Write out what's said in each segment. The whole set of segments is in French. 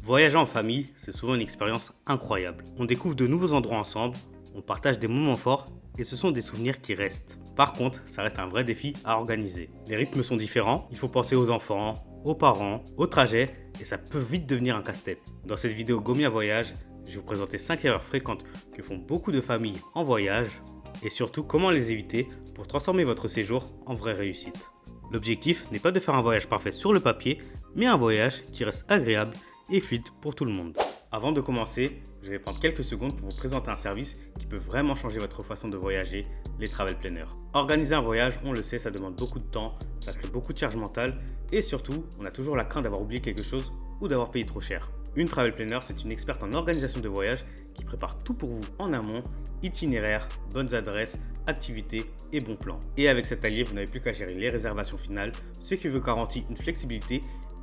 Voyager en famille, c'est souvent une expérience incroyable. On découvre de nouveaux endroits ensemble, on partage des moments forts et ce sont des souvenirs qui restent. Par contre, ça reste un vrai défi à organiser. Les rythmes sont différents, il faut penser aux enfants, aux parents, au trajet et ça peut vite devenir un casse-tête. Dans cette vidéo Gomia Voyage, je vais vous présenter 5 erreurs fréquentes que font beaucoup de familles en voyage et surtout comment les éviter pour transformer votre séjour en vraie réussite. L'objectif n'est pas de faire un voyage parfait sur le papier, mais un voyage qui reste agréable et fluide pour tout le monde. Avant de commencer, je vais prendre quelques secondes pour vous présenter un service qui peut vraiment changer votre façon de voyager, les travel planners. Organiser un voyage, on le sait, ça demande beaucoup de temps, ça crée beaucoup de charge mentale et surtout, on a toujours la crainte d'avoir oublié quelque chose ou d'avoir payé trop cher. Une travel planner, c'est une experte en organisation de voyage qui prépare tout pour vous en amont, itinéraire, bonnes adresses, activités et bons plans. Et avec cet allié, vous n'avez plus qu'à gérer les réservations finales, ce qui vous garantit une flexibilité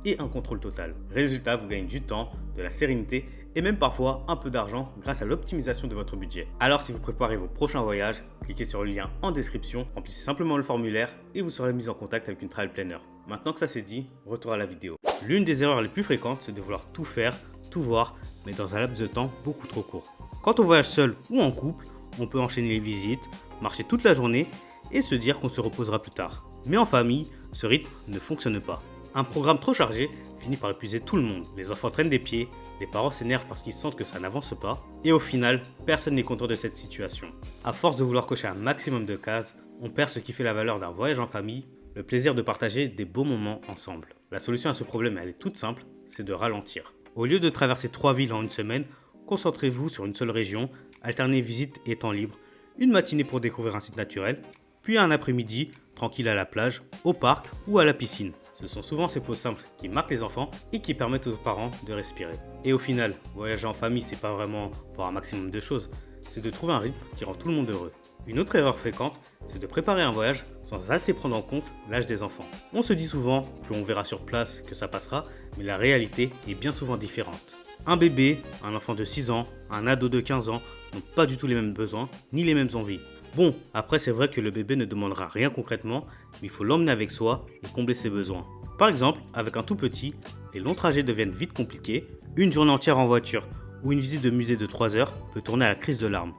et un contrôle total. Résultat, vous gagnez du temps, de la sérénité et même parfois un peu d'argent grâce à l'optimisation de votre budget. Alors si vous préparez vos prochains voyages, cliquez sur le lien en description, remplissez simplement le formulaire et vous serez mis en contact avec une travel planner. Maintenant que ça c'est dit, retour à la vidéo. L'une des erreurs les plus fréquentes, c'est de vouloir tout faire, tout voir, mais dans un laps de temps beaucoup trop court. Quand on voyage seul ou en couple, on peut enchaîner les visites, marcher toute la journée et se dire qu'on se reposera plus tard. Mais en famille, ce rythme ne fonctionne pas. Un programme trop chargé finit par épuiser tout le monde. Les enfants traînent des pieds, les parents s'énervent parce qu'ils sentent que ça n'avance pas, et au final, personne n'est content de cette situation. À force de vouloir cocher un maximum de cases, on perd ce qui fait la valeur d'un voyage en famille, le plaisir de partager des beaux moments ensemble. La solution à ce problème, elle est toute simple, c'est de ralentir. Au lieu de traverser 3 villes en une semaine, concentrez-vous sur une seule région, alternez visites et temps libre, une matinée pour découvrir un site naturel, puis un après-midi tranquille à la plage, au parc ou à la piscine. Ce sont souvent ces pauses simples qui marquent les enfants et qui permettent aux parents de respirer. Et au final, voyager en famille, c'est pas vraiment voir un maximum de choses, c'est de trouver un rythme qui rend tout le monde heureux. Une autre erreur fréquente, c'est de préparer un voyage sans assez prendre en compte l'âge des enfants. On se dit souvent qu'on verra sur place, que ça passera, mais la réalité est bien souvent différente. Un bébé, un enfant de 6 ans, un ado de 15 ans n'ont pas du tout les mêmes besoins ni les mêmes envies. Bon, après c'est vrai que le bébé ne demandera rien concrètement, mais il faut l'emmener avec soi et combler ses besoins. Par exemple, avec un tout petit, les longs trajets deviennent vite compliqués, une journée entière en voiture ou une visite de musée de 3 heures peut tourner à la crise de larmes.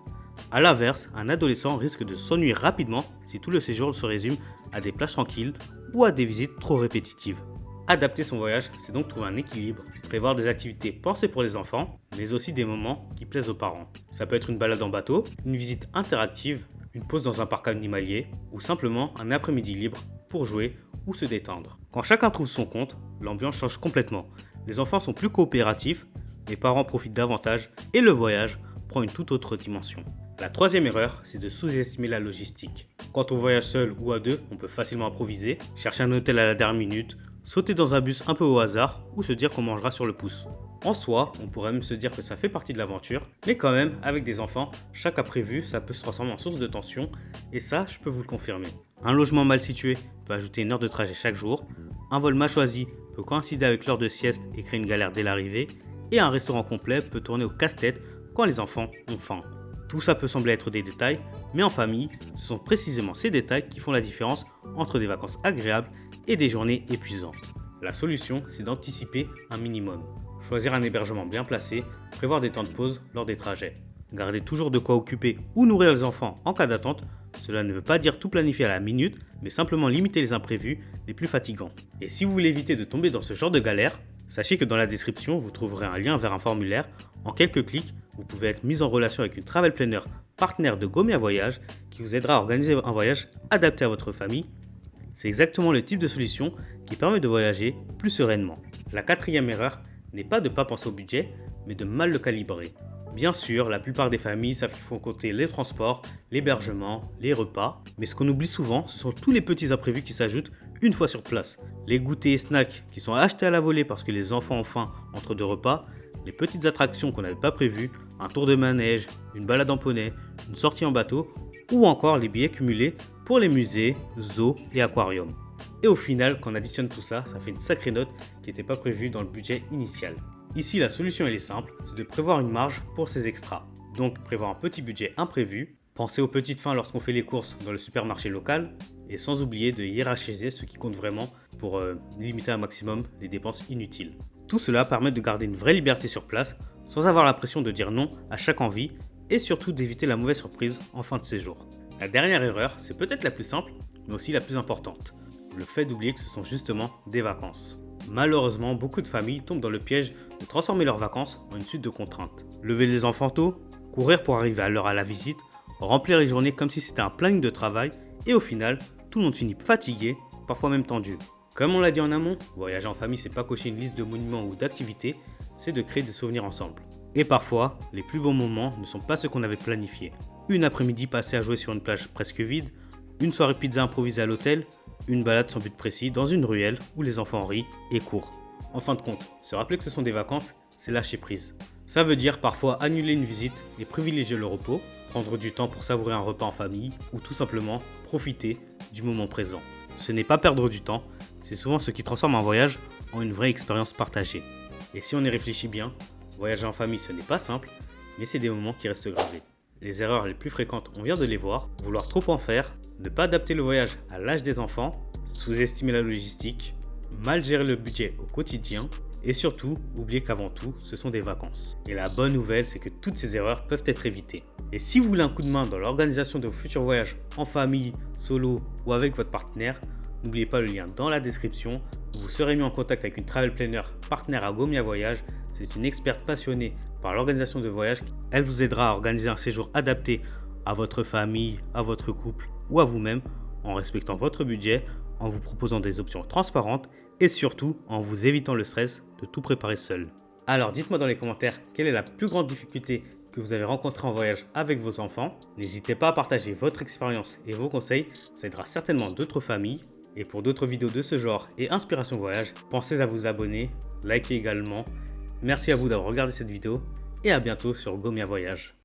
A l'inverse, un adolescent risque de s'ennuyer rapidement si tout le séjour se résume à des plages tranquilles ou à des visites trop répétitives. Adapter son voyage, c'est donc trouver un équilibre, prévoir des activités pensées pour les enfants, mais aussi des moments qui plaisent aux parents. Ça peut être une balade en bateau, une visite interactive, une pause dans un parc animalier ou simplement un après-midi libre pour jouer ou se détendre. Quand chacun trouve son compte, l'ambiance change complètement. Les enfants sont plus coopératifs, les parents profitent davantage et le voyage prend une toute autre dimension. La troisième erreur, c'est de sous-estimer la logistique. Quand on voyage seul ou à deux, on peut facilement improviser, chercher un hôtel à la dernière minute, sauter dans un bus un peu au hasard ou se dire qu'on mangera sur le pouce. En soi, on pourrait même se dire que ça fait partie de l'aventure, mais quand même, avec des enfants, chaque imprévu, ça peut se transformer en source de tension, et ça, je peux vous le confirmer. Un logement mal situé peut ajouter une heure de trajet chaque jour, un vol mal choisi peut coïncider avec l'heure de sieste et créer une galère dès l'arrivée, et un restaurant complet peut tourner au casse-tête quand les enfants ont faim. Tout ça peut sembler être des détails, mais en famille, ce sont précisément ces détails qui font la différence entre des vacances agréables et des journées épuisantes. La solution, c'est d'anticiper un minimum. Choisir un hébergement bien placé, prévoir des temps de pause lors des trajets. Garder toujours de quoi occuper ou nourrir les enfants en cas d'attente, cela ne veut pas dire tout planifier à la minute, mais simplement limiter les imprévus les plus fatigants. Et si vous voulez éviter de tomber dans ce genre de galère, sachez que dans la description, vous trouverez un lien vers un formulaire. En quelques clics, vous pouvez être mis en relation avec une travel planner partenaire de Gomia Voyage qui vous aidera à organiser un voyage adapté à votre famille. C'est exactement le type de solution qui permet de voyager plus sereinement. La quatrième erreur n'est pas de ne pas penser au budget, mais de mal le calibrer. Bien sûr, la plupart des familles savent qu'il faut compter les transports, l'hébergement, les repas, mais ce qu'on oublie souvent, ce sont tous les petits imprévus qui s'ajoutent une fois sur place. Les goûters et snacks qui sont achetés à la volée parce que les enfants ont faim entre deux repas, les petites attractions qu'on n'avait pas prévues, un tour de manège, une balade en poney, une sortie en bateau, ou encore les billets cumulés pour les musées, zoos et aquariums. Et au final, quand on additionne tout ça, ça fait une sacrée note qui n'était pas prévue dans le budget initial. Ici, la solution elle est simple, c'est de prévoir une marge pour ces extras. Donc prévoir un petit budget imprévu, penser aux petites fins lorsqu'on fait les courses dans le supermarché local, et sans oublier de hiérarchiser ce qui compte vraiment pour limiter un maximum les dépenses inutiles. Tout cela permet de garder une vraie liberté sur place, sans avoir la pression de dire non à chaque envie, et surtout d'éviter la mauvaise surprise en fin de séjour. La dernière erreur, c'est peut-être la plus simple, mais aussi la plus importante. Le fait d'oublier que ce sont justement des vacances. Malheureusement, beaucoup de familles tombent dans le piège de transformer leurs vacances en une suite de contraintes. Lever les enfants tôt, courir pour arriver à l'heure à la visite, remplir les journées comme si c'était un planning de travail, et au final, tout le monde finit fatigué, parfois même tendu. Comme on l'a dit en amont, voyager en famille, c'est pas cocher une liste de monuments ou d'activités, c'est de créer des souvenirs ensemble. Et parfois, les plus beaux moments ne sont pas ceux qu'on avait planifiés. Une après-midi passée à jouer sur une plage presque vide, une soirée pizza improvisée à l'hôtel, une balade sans but précis dans une ruelle où les enfants rient et courent. En fin de compte, se rappeler que ce sont des vacances, c'est lâcher prise. Ça veut dire parfois annuler une visite et privilégier le repos, prendre du temps pour savourer un repas en famille ou tout simplement profiter du moment présent. Ce n'est pas perdre du temps, c'est souvent ce qui transforme un voyage en une vraie expérience partagée. Et si on y réfléchit bien, voyager en famille ce n'est pas simple, mais c'est des moments qui restent gravés. Les erreurs les plus fréquentes, on vient de les voir, vouloir trop en faire, ne pas adapter le voyage à l'âge des enfants, sous-estimer la logistique, mal gérer le budget au quotidien, et surtout, oublier qu'avant tout, ce sont des vacances. Et la bonne nouvelle, c'est que toutes ces erreurs peuvent être évitées. Et si vous voulez un coup de main dans l'organisation de vos futurs voyages en famille, solo ou avec votre partenaire, n'oubliez pas le lien dans la description. Vous serez mis en contact avec une travel planner partenaire à Gomia Voyage. C'est une experte passionnée par l'organisation de voyages. Elle vous aidera à organiser un séjour adapté à votre famille, à votre couple ou à vous-même en respectant votre budget, en vous proposant des options transparentes et surtout en vous évitant le stress de tout préparer seul. Alors dites-moi dans les commentaires quelle est la plus grande difficulté que vous avez rencontrée en voyage avec vos enfants. N'hésitez pas à partager votre expérience et vos conseils, ça aidera certainement d'autres familles. Et pour d'autres vidéos de ce genre et inspiration voyage, pensez à vous abonner, likez également. Merci à vous d'avoir regardé cette vidéo et à bientôt sur Gomia Voyage.